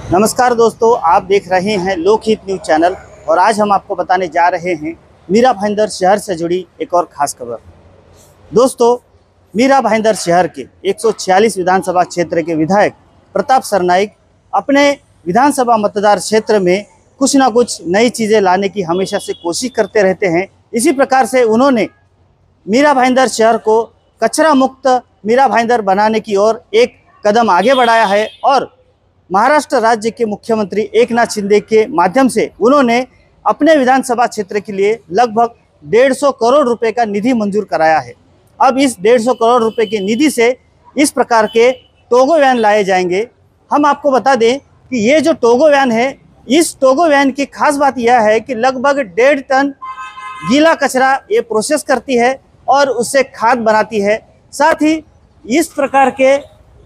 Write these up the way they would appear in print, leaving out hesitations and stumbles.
नमस्कार दोस्तों, आप देख रहे हैं लोकहित न्यूज चैनल और आज हम आपको बताने जा रहे हैं मीरा भाईंदर शहर से जुड़ी एक और खास खबर। दोस्तों, मीरा भाईंदर शहर के 146 विधानसभा क्षेत्र के विधायक प्रताप सरनाईक अपने विधानसभा मतदार क्षेत्र में कुछ ना कुछ नई चीज़ें लाने की हमेशा से कोशिश करते रहते हैं। इसी प्रकार से उन्होंने मीरा भाईंदर शहर को कचरा मुक्त मीरा भाईंदर बनाने की ओर एक कदम आगे बढ़ाया है और महाराष्ट्र राज्य के मुख्यमंत्री एकनाथ शिंदे के माध्यम से उन्होंने अपने विधानसभा क्षेत्र के लिए लगभग 150 करोड़ रुपए का निधि मंजूर कराया है। अब इस 150 करोड़ रुपए के निधि से इस प्रकार के टोगो वैन लाए जाएंगे। हम आपको बता दें कि ये जो टोगो वैन है, इस टोगो वैन की खास बात यह है कि लगभग 1.5 टन गीला कचरा ये प्रोसेस करती है और उससे खाद बनाती है। साथ ही इस प्रकार के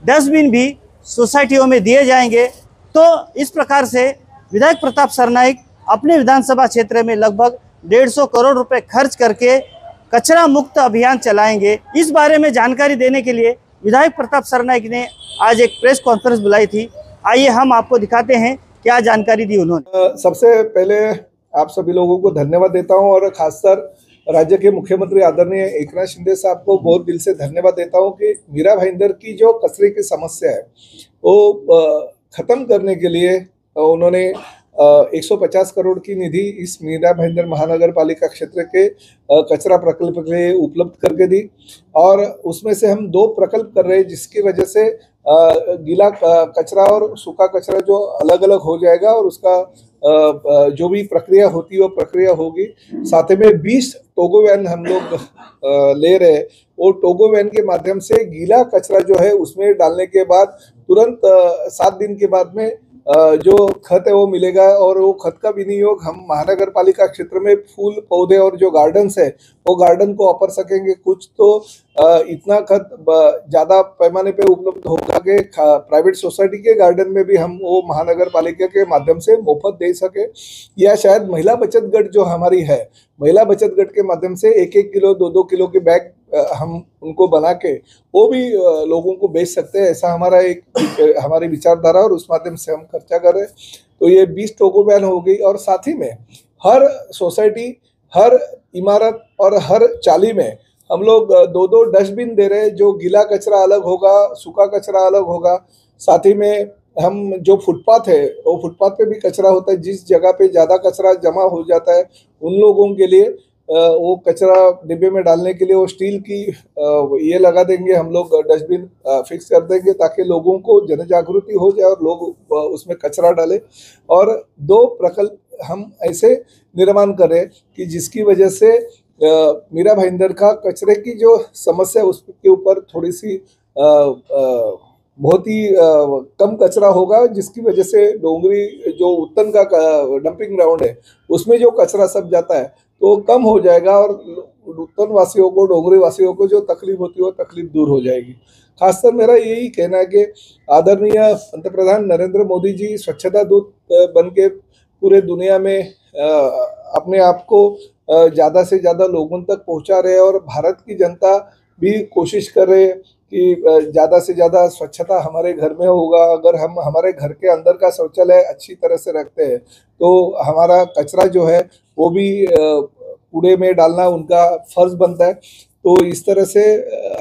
डस्टबिन भी सोसाइटियों में दिए जाएंगे। तो इस प्रकार से विधायक प्रताप सरनाईक अपने विधानसभा क्षेत्र में लगभग 150 करोड़ रुपए खर्च करके कचरा मुक्त अभियान चलाएंगे। इस बारे में जानकारी देने के लिए विधायक प्रताप सरनाईक ने आज एक प्रेस कॉन्फ्रेंस बुलाई थी। आइए हम आपको दिखाते हैं क्या जानकारी दी उन्होंने। सबसे पहले आप सभी लोगों को धन्यवाद देता हूं और खासकर राज्य के मुख्यमंत्री आदरणीय एकनाथ शिंदे साहब को बहुत दिल से धन्यवाद देता हूं कि मीरा भाईंदर की जो कचरे की समस्या है वो खत्म करने के लिए उन्होंने 150 करोड़ की निधि इस मीरा भाईंदर महानगर पालिका क्षेत्र के कचरा प्रकल्प के लिए उपलब्ध करके दी। और उसमें से हम 2 प्रकल्प कर रहे हैं जिसकी वजह से गीला कचरा और सूखा कचरा जो अलग अलग हो जाएगा और उसका जो भी प्रक्रिया होती है वो प्रक्रिया होगी। साथ में 20 टोगो वैन हम लोग ले रहे हैं। वो टोगो वैन के माध्यम से गीला कचरा जो है उसमें डालने के बाद तुरंत 7 दिन के बाद में जो खत है वो मिलेगा और वो खत का विनियोग हम महानगर पालिका क्षेत्र में फूल पौधे और जो गार्डन्स है वो गार्डन को ऑफर सकेंगे। कुछ तो इतना खत ज़्यादा पैमाने पे उपलब्ध होगा कि प्राइवेट सोसाइटी के गार्डन में भी हम वो महानगर पालिका के माध्यम से मुफ्त दे सके, या शायद महिला बचत गट जो हमारी है, महिला बचत गट के माध्यम से 1-1 किलो 2-2 किलो के बैग हम उनको बना के वो भी लोगों को बेच सकते हैं। ऐसा हमारी विचारधारा और उस माध्यम से हम खर्चा कर रहे हैं। तो ये 20 टोगो वैन हो गई और साथ ही में हर सोसाइटी, हर इमारत और हर चाली में हम लोग 2-2 डस्टबिन दे रहे हैं। जो गीला कचरा अलग होगा, सूखा कचरा अलग होगा। साथ ही में हम जो फुटपाथ है वो फुटपाथ पे भी कचरा होता है, जिस जगह पे ज़्यादा कचरा जमा हो जाता है उन लोगों के लिए वो कचरा डिब्बे में डालने के लिए वो स्टील की ये लगा देंगे, हम लोग डस्टबिन फिक्स कर देंगे ताकि लोगों को जन जागृति हो जाए और लोग उसमें कचरा डालें। और 2 प्रकल्प हम ऐसे निर्माण करें कि जिसकी वजह से मीरा भाईंदर का कचरे की जो समस्या उसके ऊपर थोड़ी सी बहुत ही कम कचरा होगा, जिसकी वजह से डोंगरी जो उत्तन का डंपिंग ग्राउंड है उसमें जो कचरा सब जाता है तो कम हो जाएगा और उत्तन वासियों को, डोंगरी वासियों को जो तकलीफ होती है वो तकलीफ दूर हो जाएगी। खासकर मेरा यही कहना है कि आदरणीय पंतप्रधान नरेंद्र मोदी जी स्वच्छता दूत बन के पूरे दुनिया में अपने आप को ज़्यादा से ज़्यादा लोगों तक पहुंचा रहे हैं और भारत की जनता भी कोशिश कर रहे हैं कि ज़्यादा से ज़्यादा स्वच्छता हमारे घर में होगा। अगर हम हमारे घर के अंदर का शौचालय अच्छी तरह से रखते हैं तो हमारा कचरा जो है वो भी कूड़े में डालना उनका फर्ज बनता है। तो इस तरह से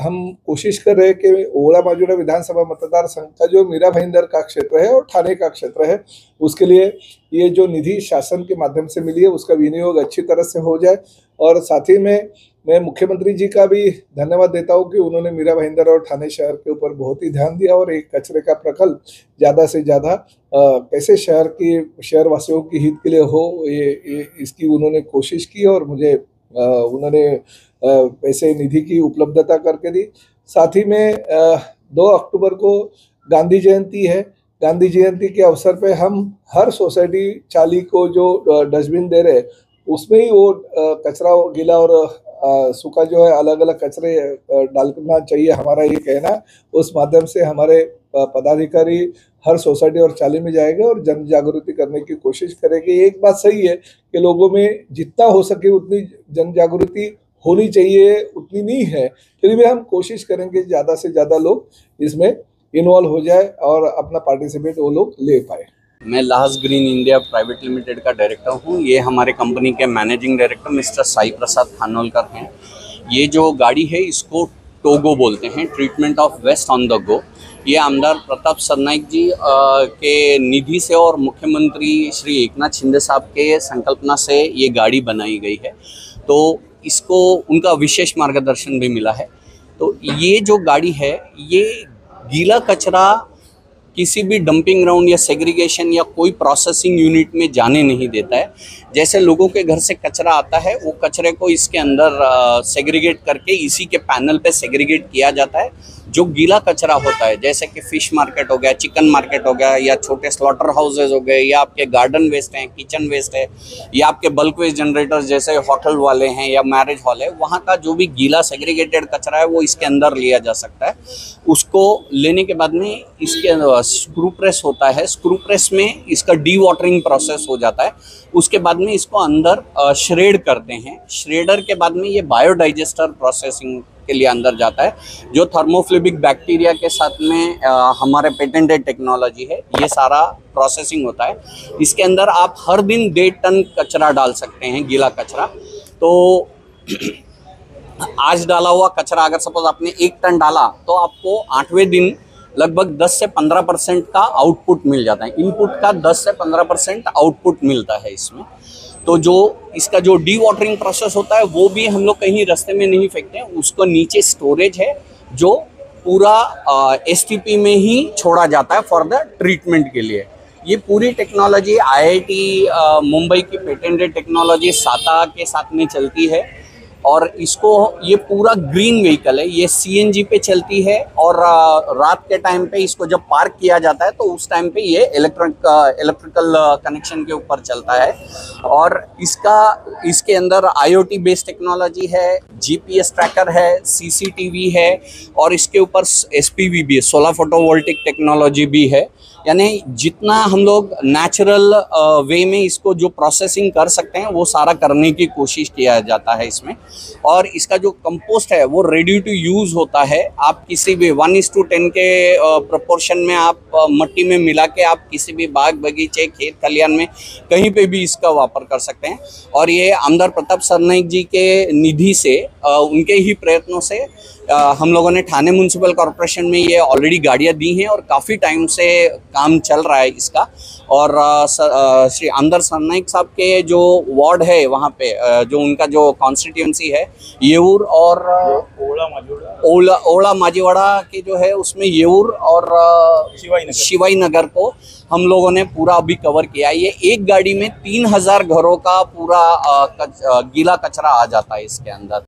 हम कोशिश कर रहे हैं कि ओला माजुरा विधानसभा मतदार संघ का जो मीरा भाईंदर का क्षेत्र है और ठाणे का क्षेत्र है उसके लिए ये जो निधि शासन के माध्यम से मिली है उसका विनियोग अच्छी तरह से हो जाए। और साथ ही में मैं मुख्यमंत्री जी का भी धन्यवाद देता हूँ कि उन्होंने मीरा भाईंदर और ठाणे शहर के ऊपर बहुत ही ध्यान दिया और एक कचरे का प्रकल्प ज़्यादा से ज़्यादा कैसे शहरवासियों की हित के लिए हो ये इसकी उन्होंने कोशिश की और मुझे उन्होंने पैसे निधि की उपलब्धता करके दी। साथ ही में 2 अक्टूबर को गांधी जयंती है। गांधी जयंती के अवसर पे हम हर सोसाइटी चाली को जो डस्टबिन दे रहे उसमें ही वो कचरा गीला और सूखा जो है अलग अलग कचरे डालना चाहिए, हमारा ये कहना। उस माध्यम से हमारे पदाधिकारी हर सोसाइटी और चाली में जाएंगे और जन जागृति करने की कोशिश करेंगे। एक बात सही है कि लोगों में जितना हो सके उतनी जन जागृति होनी चाहिए, उतनी नहीं है, फिर भी हम कोशिश करेंगे ज़्यादा से ज़्यादा लोग इसमें इन्वॉल्व हो जाए और अपना पार्टिसिपेट वो लोग ले पाए। मैं Lahas green India private limited का डायरेक्टर हूँ। ये हमारे कंपनी के managing director mister Sai Prasad Khanolkar हैं। ये जो गाड़ी है इसको टोगो बोलते हैं, treatment of waste on the go. ये आमदार प्रताप सरनाईक जी के निधि से और मुख्यमंत्री श्री एकनाथ शिंदे साहब के संकल्पना से ये गाड़ी बनाई गई है, तो इसको उनका विशेष मार्गदर्शन भी मिला है। तो ये जो गाड़ी है ये गीला कचरा किसी भी डंपिंग ग्राउंड या सेग्रीगेशन या कोई प्रोसेसिंग यूनिट में जाने नहीं देता है। जैसे लोगों के घर से कचरा आता है वो कचरे को इसके अंदर सेग्रीगेट करके इसी के पैनल पे सेग्रीगेट किया जाता है। जो गीला कचरा होता है जैसे कि फिश मार्केट हो गया, चिकन मार्केट हो गया, या छोटे स्लॉटर हाउसेज हो गए, या आपके गार्डन वेस्ट हैं, किचन वेस्ट है, या आपके बल्क वेस्ट जनरेटर्स जैसे होटल वाले हैं या मैरिज हॉल है, वहाँ का जो भी गीला सेग्रीगेटेड कचरा है वो इसके अंदर लिया जा सकता है। उसको लेने के बाद में इसके स्क्रू प्रेस होता है, स्क्रू प्रेस में इसका डी वाटरिंग प्रोसेस हो जाता है। उसके बाद में इसको अंदर श्रेड करते हैं। श्रेडर के बाद में ये बायोडाइजेस्टर प्रोसेसिंग के लिए अंदर जाता है, जो थर्मोफ्लिबिक बैक्टीरिया के साथ में हमारे पेटेंटेड टेक्नोलॉजी है। ये सारा प्रोसेसिंग होता है। इसके अंदर आप हर दिन 1.5 टन कचरा डाल सकते हैं, गीला कचरा। तो आज डाला हुआ कचरा अगर सपोज आपने 1 टन डाला तो आपको 8वें दिन लगभग 10 से 15% का आउटपुट मिल जाता है। इनपुट का 10 से 15% आउटपुट मिलता है इसमें। तो जो इसका जो डी वाटरिंग प्रोसेस होता है वो भी हम लोग कहीं रास्ते में नहीं फेंकते हैं, उसको नीचे स्टोरेज है जो पूरा एसटीपी में ही छोड़ा जाता है फॉर द ट्रीटमेंट के लिए। ये पूरी टेक्नोलॉजी आईआईटी मुंबई की पेटेंटेड टेक्नोलॉजी साता के साथ में चलती है, और इसको ये पूरा ग्रीन व्हीकल है। ये सीएनजी पे चलती है, और रात के टाइम पे इसको जब पार्क किया जाता है तो उस टाइम पे ये इलेक्ट्रिकल कनेक्शन के ऊपर चलता है। और इसके अंदर आईओटी बेस्ड टेक्नोलॉजी है, जीपीएस ट्रैकर है, सीसीटीवी है, और इसके ऊपर एसपीवी भी है, सोलर फोटोवोल्टिक टेक्नोलॉजी भी है। यानी जितना हम लोग नेचुरल वे में इसको जो प्रोसेसिंग कर सकते हैं वो सारा करने की कोशिश किया जाता है इसमें। और इसका जो कंपोस्ट है वो रेडी टू यूज़ होता है। आप किसी भी 1:10 के प्रोपोर्शन में आप मट्टी में मिला के आप किसी भी बाग बगीचे खेत खलियान में कहीं पे भी इसका वापर कर सकते हैं। और ये आमदार प्रताप सरनाईक जी के निधि से उनके ही प्रयत्नों से हम लोगों ने ठाणे म्यूनसिपल कॉरपोरेशन में ये ऑलरेडी गाड़ियाँ दी हैं और काफ़ी टाइम से काम चल रहा है इसका। और श्री आमदार सरनाईक साहब के जो वार्ड है वहाँ पे जो उनका जो कॉन्स्टिट्यूंसी है येऊर और ओला माजीवाड़ा के जो है उसमें येऊर और शिवाई नगर को हम लोगों ने पूरा अभी कवर किया। ये एक गाड़ी में 3000 घरों का पूरा गीला कचरा आ जाता है इसके अंदर।